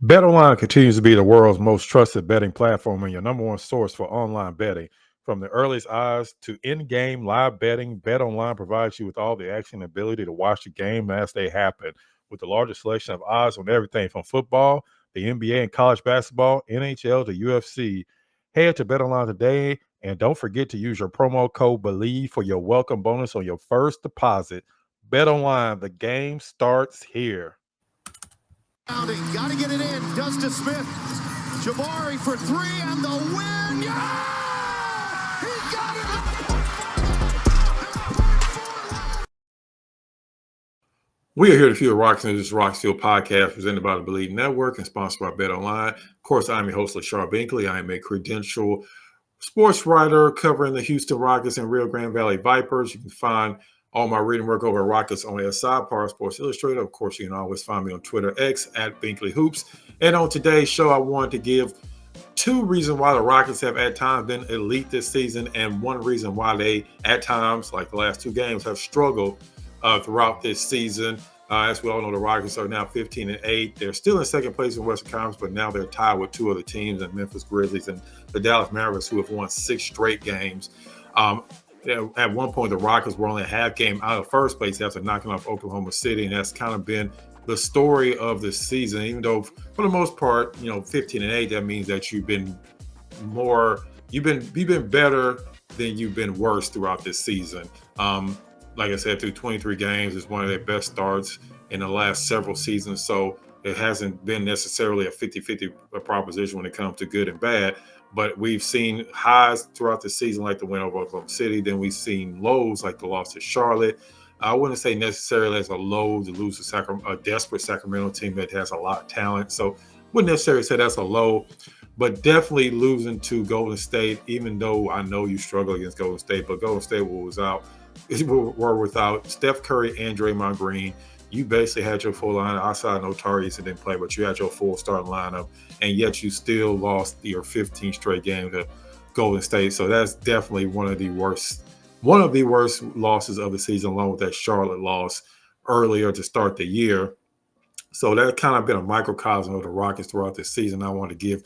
BetOnline continues to be the world's most trusted betting platform and your number one source for online betting. From the earliest odds to in-game live betting, BetOnline provides you with all the action and ability to watch the game as they happen. With the largest selection of odds on everything from football, the NBA and college basketball, NHL to UFC, head to BetOnline today and don't forget to use your promo code BELIEVE for your welcome bonus on your first deposit. BetOnline, the game starts here. Got to get it in. Does to Smith. Jabari for three and the win. Yeah! He got it. We are here to fuel Rocks and this is Rocksfield podcast presented by the Believe Network and sponsored by BetOnline. Of course, I'm your host, LaShawn Binkley. I am a credential sports writer covering the Houston Rockets and Rio Grande Valley Vipers. You can find all my reading work over at Rockets on the side, part of Sports Illustrated. Of course, you can always find me on Twitter, X, at Binkley Hoops. And on today's show, I wanted to give two reasons why the Rockets have at times been elite this season and one reason why they, at times, like the last two games, have struggled throughout this season. As we all know, the Rockets are now 15-8. They're still in second place in Western Conference, but now they're tied with two other teams, the Memphis Grizzlies and the Dallas Mavericks, who have won 6 straight games. At one point, the Rockets were only a half game out of first place after knocking off Oklahoma City, and that's kind of been the story of the season. Even though, for the most part, 15-8, that means that you've been better than you've been worse throughout this season. Like I said, through 23 games, it's one of their best starts in the last several seasons. So it hasn't been necessarily a 50-50 proposition when it comes to good and bad. But we've seen highs throughout the season, like the win over Oklahoma City. Then we've seen lows, like the loss to Charlotte. I wouldn't say necessarily as a low to lose to a desperate Sacramento team that has a lot of talent. So wouldn't necessarily say that's a low. But definitely losing to Golden State, even though I know you struggle against Golden State, but Golden State were without Steph Curry and Draymond Green. You basically had your full lineup. Outside no Tarius didn't play, but you had your full starting lineup, and yet you still lost your 15 straight games to Golden State. So that's definitely one of the worst losses of the season, along with that Charlotte loss earlier to start the year. So that kind of been a microcosm of the Rockets throughout this season. I want to give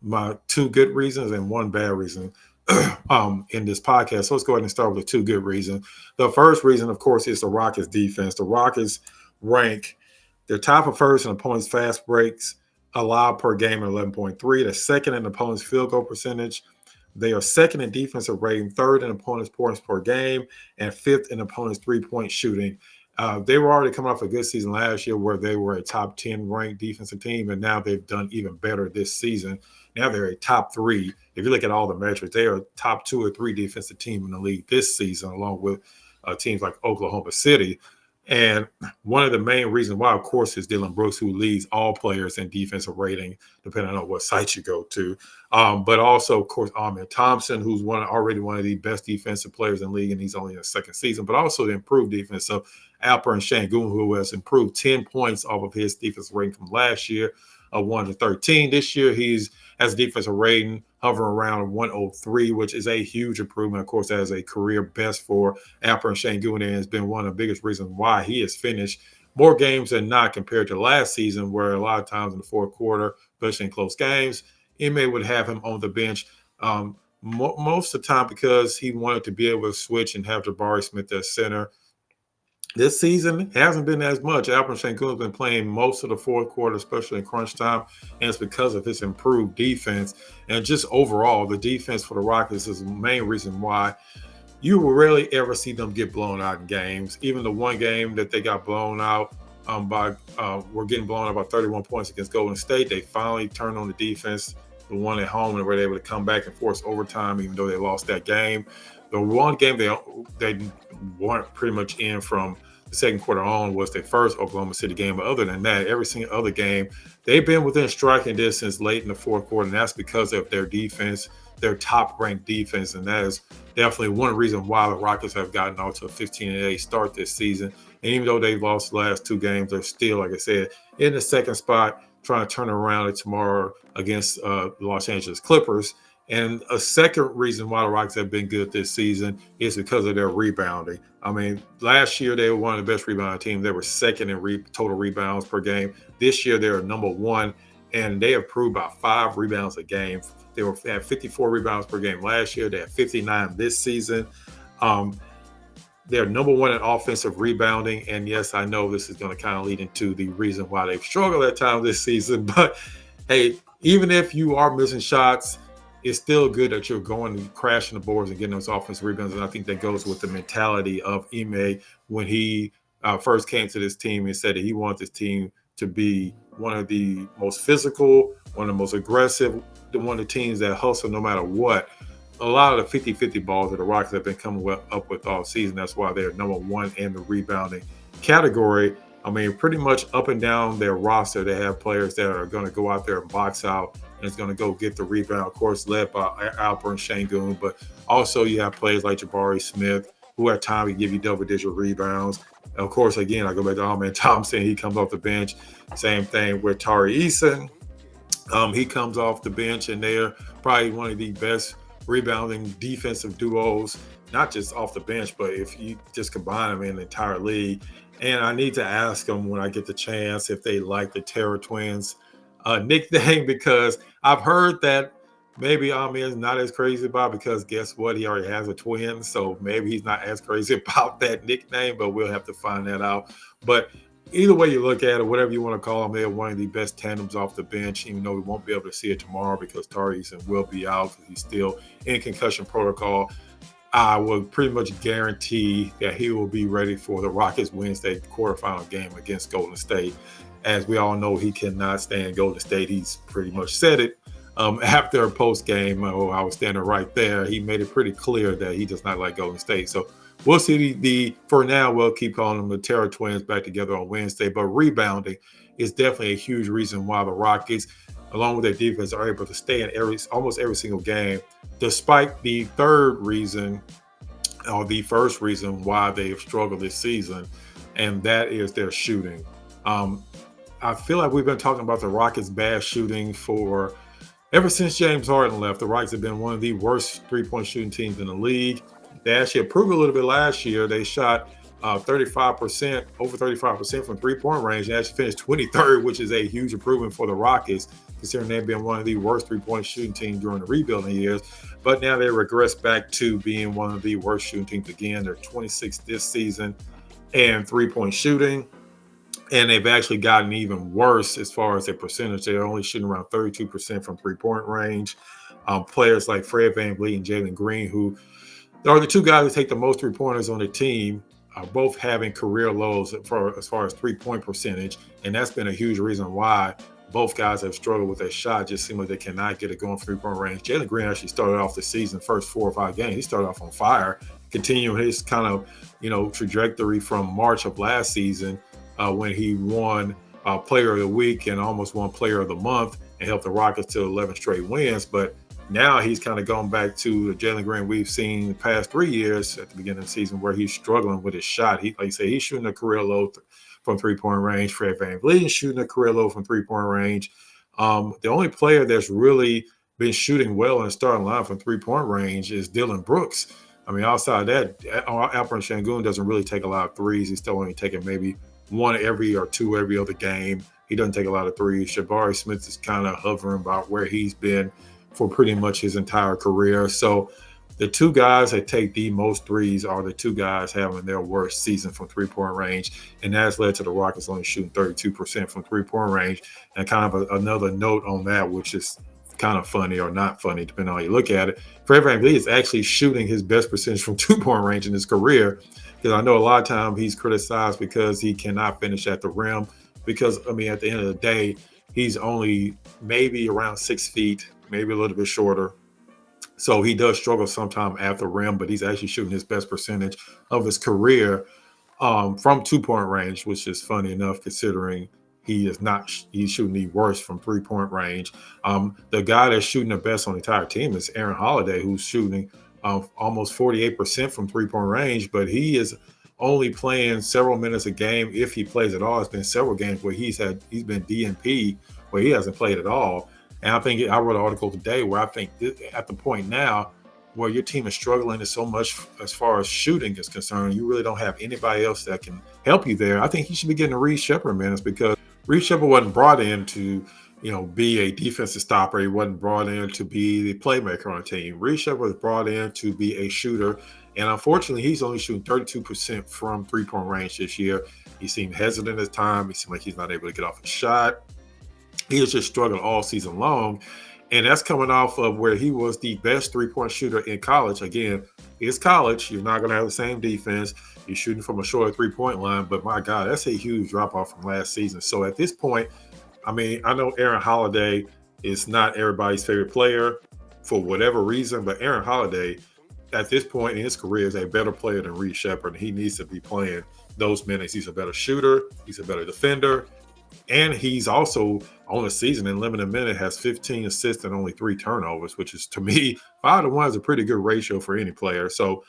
my two good reasons and one bad reason in this podcast. So let's go ahead and start with the two good reasons. The first reason, of course, is the Rockets defense. The Rockets they're top of first in opponents' fast breaks allowed per game at 11.3. They're second in opponents' field goal percentage. They are second in defensive rating, third in opponents' points per game, and fifth in opponents' three-point shooting. They were already coming off a good season last year where they were a top 10 ranked defensive team, and now they've done even better this season. Now they're a top 3. If you look at all the metrics, they are a top 2 or 3 defensive team in the league this season, along with teams like Oklahoma City. And one of the main reasons why, of course, is Dillon Brooks, who leads all players in defensive rating, depending on what site you go to. But also, of course, Amenthompson, who's already one of the best defensive players in the league, and he's only in his second season. But also the improved defense of alperensengun, who has improved 10 points off of his defensive rating from last year of 1 to 13. This year, he's has a defensive rating hovering around 103, which is a huge improvement. Of course, as a career best for alperensengun, and has been one of the biggest reasons why he has finished more games than not compared to last season, where a lot of times in the fourth quarter, especially in close games, Ime would have him on the bench most of the time because he wanted to be able to switch and have Jabari Smith at center. This season hasn't been as much. Alperensengun has been playing most of the fourth quarter, especially in crunch time, and it's because of his improved defense. And just overall, the defense for the Rockets is the main reason why you will rarely ever see them get blown out in games. Even the one game that they got blown out were getting blown out by 31 points against Golden State. They finally turned on the defense, the one at home, and were able to come back and force overtime, even though they lost that game. The one game they weren't pretty much in from the second quarter on was their first Oklahoma City game. But other than that, every single other game, they've been within striking distance late in the fourth quarter, and that's because of their defense, their top-ranked defense, and that is definitely one reason why the Rockets have gotten off to a 15-8 start this season. And even though they've lost the last 2 games, they're still, like I said, in the second spot, trying to turn around tomorrow against the Los Angeles Clippers. And a second reason why the Rockets have been good this season is because of their rebounding. I mean, last year they were one of the best rebounding teams. They were second in total rebounds per game. This year they're number 1 and they improved by 5 rebounds a game. They had 54 rebounds per game last year. They had 59 this season. Um, they're number one in offensive rebounding. And yes, I know this is going to kind of lead into the reason why they've struggled at times this season. But hey, even if you are missing shots, it's still good that you're going and crashing the boards and getting those offensive rebounds. And I think that goes with the mentality of Ime when he first came to this team and said that he wants this team to be one of the most physical, one of the most aggressive, one of the teams that hustle no matter what. A lot of the 50-50 balls that the Rockets have been coming up with all season. That's why they're number one in the rebounding category. I mean, pretty much up and down their roster, they have players that are going to go out there and box out and it's going to go get the rebound, of course, led by Alperensengun. But also you have players like Jabari Smith, who at times can give you double-digit rebounds. Of course, again, I go back to amenthompson. He comes off the bench. Same thing with Tari Eason. He comes off the bench, and they're probably one of the best rebounding defensive duos, not just off the bench, but if you just combine them in the entire league. And I need to ask them when I get the chance if they like the Terror Twins nickname, because I've heard that maybe Amir is not as crazy about it, because guess what? He already has a twin. So maybe he's not as crazy about that nickname, but we'll have to find that out. But either way you look at it, whatever you want to call them, they're one of the best tandems off the bench, even though we won't be able to see it tomorrow because Tari Eason will be out because he's still in concussion protocol. I will pretty much guarantee that he will be ready for the Rockets Wednesday quarterfinal game against Golden State. As we all know, he cannot stand Golden State. He's pretty much said it after a post game. I was standing right there. He made it pretty clear that he does not like Golden State. So we'll see. For now, we'll keep calling them the Terror Twins back together on Wednesday. But rebounding is definitely a huge reason why the Rockets, along with their defense, are able to stay in almost every single game, despite the third reason or the first reason why they have struggled this season, and that is their shooting. I feel like we've been talking about the Rockets' bad shooting for ever since James Harden left. The Rockets have been one of the worst three-point shooting teams in the league. They actually improved a little bit last year. They shot 35%, over 35% from three-point range. They actually finished 23rd, which is a huge improvement for the Rockets, considering they've been one of the worst three-point shooting teams during the rebuilding years. But now they regress back to being one of the worst shooting teams again. They're 26th this season in three-point shooting. And they've actually gotten even worse as far as their percentage. They're only shooting around 32% from three-point range. Players like Fred VanVleet and Jalen Green, who are the two guys that take the most three-pointers on the team, are both having career lows as far as three-point percentage. And that's been a huge reason why both guys have struggled with their shot. Just seems like they cannot get it going from three-point range. Jalen Green actually started off the season, first 4 or 5 games. He started off on fire, continuing his kind of, trajectory from March of last season, when he won Player of the Week and almost won Player of the Month and helped the Rockets to 11 straight wins. But now he's kind of gone back to the Jalen Green we've seen the past 3 years at the beginning of the season, where he's struggling with his shot. Like you say, he's shooting a career low from three-point range. Fred VanVleet is shooting a career low from three-point range. The only player that's really been shooting well in the starting line from three-point range is Dylan Brooks. I mean, outside of that, Alperensengun doesn't really take a lot of threes. He's still only taking maybe 1 every or 2 every other game. He doesn't take a lot of threes. Jabari Smith is kind of hovering about where he's been for pretty much his entire career. So the two guys that take the most threes are the two guys having their worst season from three-point range. And that's led to the Rockets only shooting 32% from three-point range. And kind of another note on that, which is kind of funny or not funny, depending on how you look at it. Fred VanVleet is actually shooting his best percentage from two-point range in his career, because I know a lot of times he's criticized because he cannot finish at the rim. Because, at the end of the day, he's only maybe around 6 feet, maybe a little bit shorter. So he does struggle sometime at the rim, but he's actually shooting his best percentage of his career from two-point range, which is funny enough considering he's shooting the worst from three-point range. The guy that's shooting the best on the entire team is Aaron Holiday, who's shooting almost 48% from three-point range, but he is only playing several minutes a game if he plays at all. It's been several games where he's been DNP, where he hasn't played at all. And I think I wrote an article today where I think at the point now where your team is struggling so much as far as shooting is concerned, you really don't have anybody else that can help you there. I think he should be getting Reed Sheppard minutes, because Reed Sheppard wasn't brought in to be a defensive stopper. He wasn't brought in to be the playmaker on the team. Reed Shepard was brought in to be a shooter. And unfortunately, he's only shooting 32% from three-point range this year. He seemed hesitant at times. He seemed like he's not able to get off a shot. He has just struggled all season long. And that's coming off of where he was the best three-point shooter in college. Again, it's college. You're not going to have the same defense. You're shooting from a short three-point line. But my God, that's a huge drop-off from last season. So at this point, I mean, I know Aaron Holiday is not everybody's favorite player for whatever reason, but Aaron Holiday at this point in his career is a better player than Reed Shepard. He needs to be playing those minutes. He's a better shooter. He's a better defender. And he's also on the season in limited minute has 15 assists and only 3 turnovers, which is, to me, 5-to-1 is a pretty good ratio for any player. So,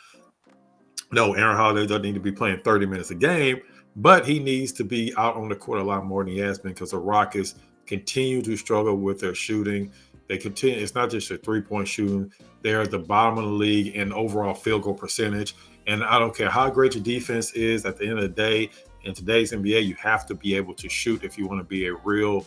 no, Aaron Holiday doesn't need to be playing 30 minutes a game, but he needs to be out on the court a lot more than he has been because the Rockets continue to struggle with their shooting. They continue. It's not just their three-point shooting. They're at the bottom of the league in overall field goal percentage. And I don't care how great your defense is, at the end of the day, in today's NBA, you have to be able to shoot if you want to be a real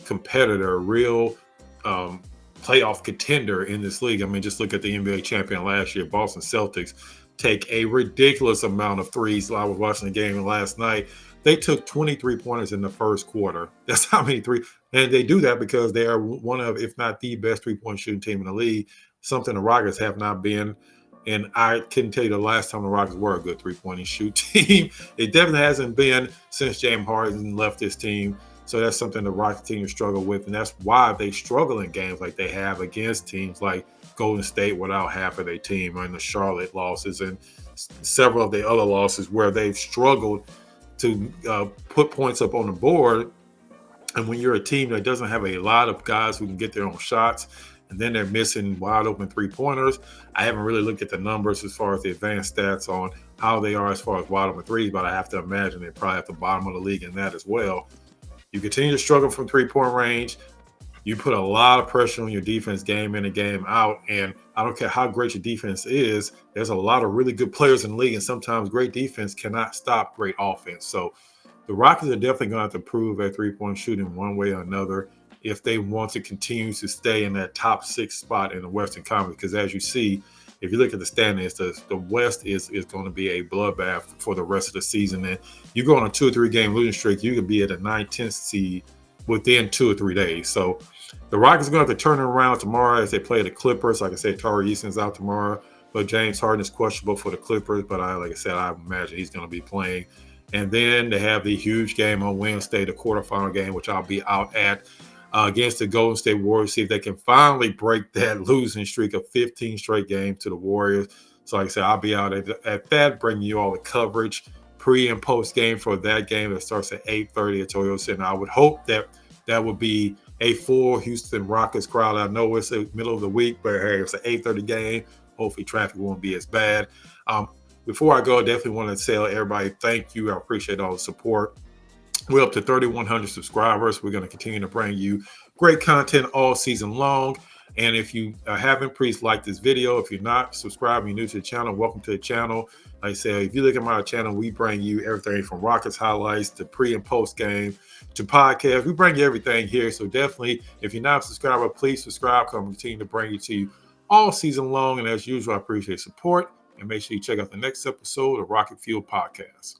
competitor, a real playoff contender in this league. I mean, just look at the NBA champion last year, Boston Celtics, take a ridiculous amount of threes. I was watching the game last night. They took 23 pointers in the first quarter. That's how many three. And they do that because they are one of, if not the best three-point shooting team in the league, something the Rockets have not been. And I couldn't tell you the last time the Rockets were a good three-point shoot team. It definitely hasn't been since James Harden left this team. So that's something the Rockets team struggle with. And that's why they struggle in games like they have against teams like Golden State without half of their team, and the Charlotte losses and several of the other losses where they've struggled to put points up on the board. And when you're a team that doesn't have a lot of guys who can get their own shots, and then they're missing wide open three-pointers, I haven't really looked at the numbers as far as the advanced stats on how they are as far as wide open threes, but I have to imagine they're probably at the bottom of the league in that as well. You continue to struggle from three-point range. You put a lot of pressure on your defense game in and game out, and I don't care how great your defense is, there's a lot of really good players in the league, and sometimes great defense cannot stop great offense. So the Rockets are definitely going to have to prove their three-point shooting one way or another if they want to continue to stay in that top 6 spot in the Western Conference. Because as you see, if you look at the standings, the West is going to be a bloodbath for the rest of the season. And you go on a 2 or 3 game losing streak, you could be at a 9th, 10th seed within 2 or 3 days. So the Rockets are going to have to turn it around tomorrow as they play the Clippers. Like I said, Tari Easton's out tomorrow, but James Harden is questionable for the Clippers. But like I said, I imagine he's going to be playing. And then they have the huge game on Wednesday, the quarterfinal game, which I'll be out at against the Golden State Warriors, see if they can finally break that losing streak of 15 straight games to the Warriors. So like I said, I'll be out at that, bringing you all the coverage pre and post game for that game that starts at 8:30 at Toyota Center. I would hope that would be a full Houston Rockets crowd. I know it's the middle of the week, but hey, it's an 8:30 game. Hopefully traffic won't be as bad. Before I go, I definitely want to tell everybody thank you. I appreciate all the support. We're up to 3,100 subscribers. We're going to continue to bring you great content all season long. And if you haven't, please like this video. If you're not subscribed, you're new to the channel, welcome to the channel. Like I said, if you look at my channel, we bring you everything from Rockets highlights to pre and post game to podcast. We bring you everything here. So definitely, if you're not a subscriber, please subscribe. Because I'm continue to bring it to you all season long. And as usual, I appreciate support. And make sure you check out the next episode of Rocket Fuel Podcast.